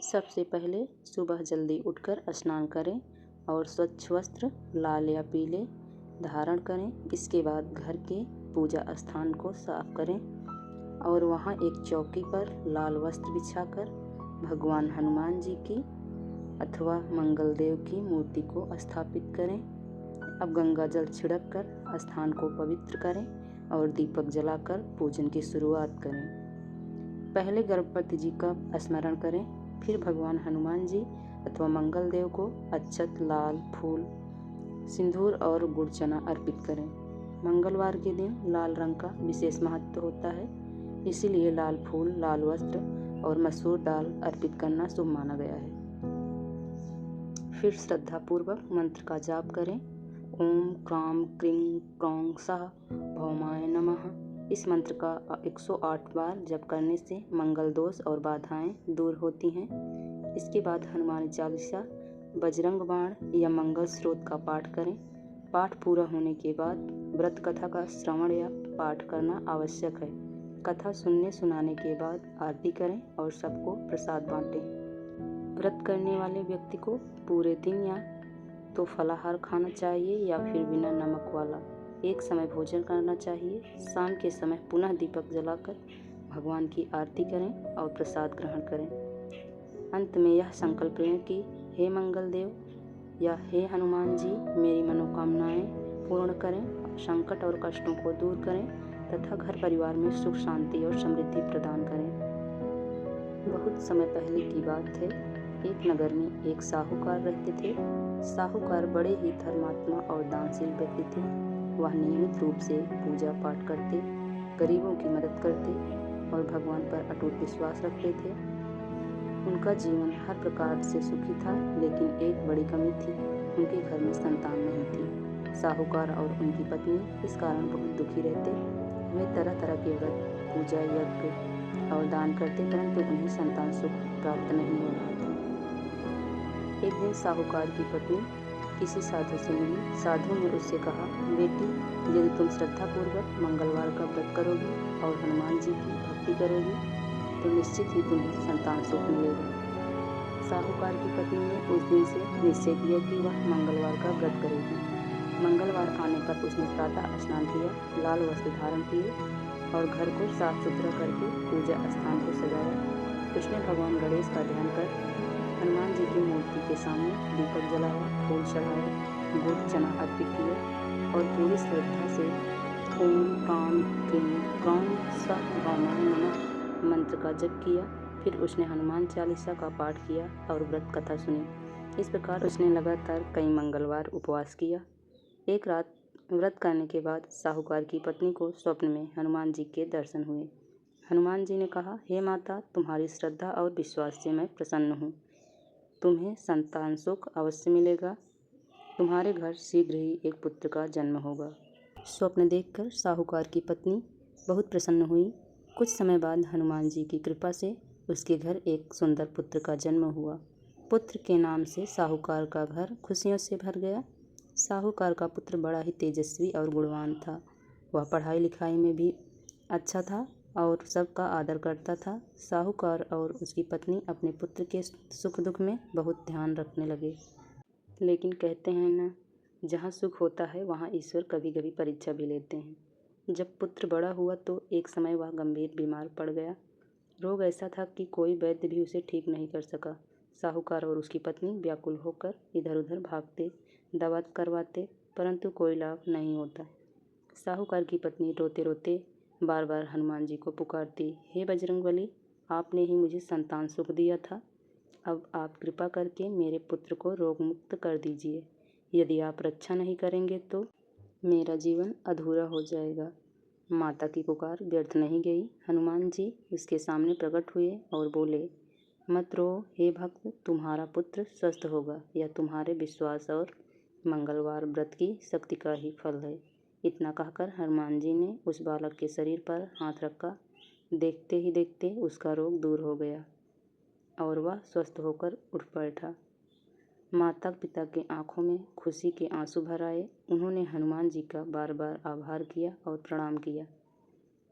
सबसे पहले सुबह जल्दी उठकर स्नान करें और स्वच्छ वस्त्र लाल या पीले धारण करें। इसके बाद घर के पूजा स्थान को साफ करें और वहां एक चौकी पर लाल वस्त्र बिछाकर भगवान हनुमान जी की अथवा मंगल देव की मूर्ति को स्थापित करें। अब गंगा जल छिड़क कर स्थान को पवित्र करें और दीपक जलाकर पूजन की शुरुआत करें। पहले गणपति जी का स्मरण करें, फिर भगवान हनुमान जी अथवा मंगल देव को अक्षत, लाल फूल, सिंदूर और गुड़ चना अर्पित करें। मंगलवार के दिन लाल रंग का विशेष महत्व होता है, इसीलिए लाल फूल, लाल वस्त्र और मसूर दाल अर्पित करना शुभ माना गया है। फिर श्रद्धापूर्वक मंत्र का जाप करें। ओम क्राम क्रीं क्रों सः भौमाय नमः। इस मंत्र का 108 बार जप करने से मंगल दोष और बाधाएं दूर होती हैं। इसके बाद हनुमान चालीसा, बजरंग बाण या मंगल स्रोत का पाठ करें। पाठ पूरा होने के बाद व्रत कथा का श्रवण या पाठ करना आवश्यक है। कथा सुनने सुनाने के बाद आरती करें और सबको प्रसाद बांटें। व्रत करने वाले व्यक्ति को पूरे दिन या तो फलाहार खाना चाहिए या फिर बिना नमक वाला एक समय भोजन करना चाहिए। शाम के समय पुनः दीपक जलाकर भगवान की आरती करें और प्रसाद ग्रहण करें। अंत में यह संकल्प लें कि हे मंगल देव या हे हनुमान जी, मेरी मनोकामनाएं पूर्ण करें, संकट और कष्टों को दूर करें तथा घर परिवार में सुख शांति और समृद्धि प्रदान करें। बहुत समय पहले की बात है। एक नगर में एक साहूकार रहते थे। साहूकार बड़े ही धर्मात्मा और दानशील व्यक्ति थे। वह नियमित रूप से पूजा पाठ करते, गरीबों की मदद करते और भगवान पर अटूट विश्वास रखते थे। उनका जीवन हर प्रकार से सुखी था, लेकिन एक बड़ी कमी थी, उनके घर में संतान नहीं थी। साहूकार और उनकी पत्नी इस कारण बहुत दुखी रहते। वे तरह तरह के व्रत, पूजा, यज्ञ और दान करते, परंतु उन्हें संतान सुख प्राप्त नहीं हो रहा था। एक दिन साहूकार की पत्नी किसी साधु से मिली। साधु ने उससे कहा, बेटी, यदि तुम श्रद्धापूर्वक मंगलवार का व्रत करोगी और हनुमान जी की भक्ति करोगी तो निश्चित ही तुम्हें संतान सुख मिलेगा। साहूकार की पत्नी ने उस दिन से निश्चय किया कि वह मंगलवार का व्रत करेगी। मंगलवार आने पर उसने प्रातः स्नान किया, लाल वस्त्र धारण किए और घर को साफ सुथरा करके पूजा स्थान को सजाया। उसने भगवान गणेश का ध्यान कर हनुमान जी की मूर्ति के सामने दीपक जलाया, फूल चढ़ाए, गुड़ चना अर्पित किया और पूरी श्रद्धा से ओम क्रां क्रीं क्रों सः भौमाय नमः मंत्र का जप किया। फिर उसने हनुमान चालीसा का पाठ किया और व्रत कथा सुनी। इस प्रकार उसने लगातार कई मंगलवार उपवास किया। एक रात व्रत करने के बाद साहूकार की पत्नी को स्वप्न में हनुमान जी के दर्शन हुए। हनुमान जी ने कहा, हे माता, तुम्हारी श्रद्धा और विश्वास से मैं प्रसन्न हूँ। तुम्हें संतान सुख अवश्य मिलेगा। तुम्हारे घर शीघ्र ही एक पुत्र का जन्म होगा। स्वप्न देखकर साहूकार की पत्नी बहुत प्रसन्न हुई। कुछ समय बाद हनुमान जी की कृपा से उसके घर एक सुंदर पुत्र का जन्म हुआ। पुत्र के नाम से साहूकार का घर खुशियों से भर गया। साहूकार का पुत्र बड़ा ही तेजस्वी और गुणवान था। वह पढ़ाई लिखाई में भी अच्छा था और सबका आदर करता था। साहूकार और उसकी पत्नी अपने पुत्र के सुख दुख में बहुत ध्यान रखने लगे। लेकिन कहते हैं ना, जहाँ सुख होता है वहाँ ईश्वर कभी कभी परीक्षा भी लेते हैं। जब पुत्र बड़ा हुआ तो एक समय वह गंभीर बीमार पड़ गया। रोग ऐसा था कि कोई वैद्य भी उसे ठीक नहीं कर सका। साहूकार और उसकी पत्नी व्याकुल होकर इधर उधर भागते, दवा करवाते, परंतु कोई लाभ नहीं होता। साहूकार की पत्नी रोते रोते बार बार हनुमान जी को पुकारती, हे बजरंगबली, आपने ही मुझे संतान सुख दिया था। अब आप कृपा करके मेरे पुत्र को रोग मुक्त कर दीजिए। यदि आप रक्षा नहीं करेंगे तो मेरा जीवन अधूरा हो जाएगा। माता की पुकार व्यर्थ नहीं गई। हनुमान जी उसके सामने प्रकट हुए और बोले, मत रो हे भक्त, तुम्हारा पुत्र स्वस्थ होगा। यह तुम्हारे विश्वास और मंगलवार व्रत की शक्ति का ही फल है। इतना कहकर हनुमान जी ने उस बालक के शरीर पर हाथ रखा। देखते ही देखते उसका रोग दूर हो गया और वह स्वस्थ होकर उठ बैठा। माता पिता के आंखों में खुशी के आंसू भर आए। उन्होंने हनुमान जी का बार बार आभार किया और प्रणाम किया।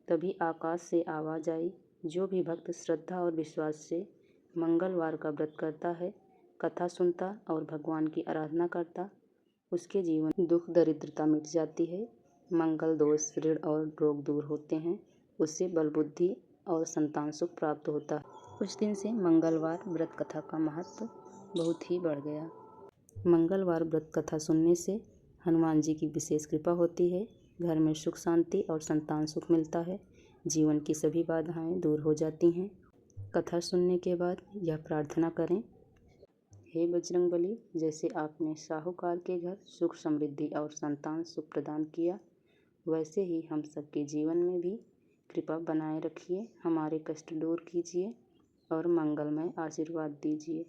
तभी आकाश से आवाज़ आई, जो भी भक्त श्रद्धा और विश्वास से मंगलवार का व्रत करता है, कथा सुनता और भगवान की आराधना करता, उसके जीवन दुख दरिद्रता मिट जाती है, मंगल दोष ऋण और रोग दूर होते हैं, उससे बल बुद्धि और संतान सुख प्राप्त होता है। उस दिन से मंगलवार व्रत कथा का महत्व बहुत ही बढ़ गया। मंगलवार व्रत कथा सुनने से हनुमान जी की विशेष कृपा होती है, घर में सुख शांति और संतान सुख मिलता है, जीवन की सभी बाधाएं दूर हो जाती हैं। कथा सुनने के बाद यह प्रार्थना करें, हे बजरंगबली, जैसे आपने साहूकार के घर सुख समृद्धि और संतान सुख प्रदान किया, वैसे ही हम सबके जीवन में भी कृपा बनाए रखिए, हमारे कष्ट दूर कीजिए और मंगलमय आशीर्वाद दीजिए।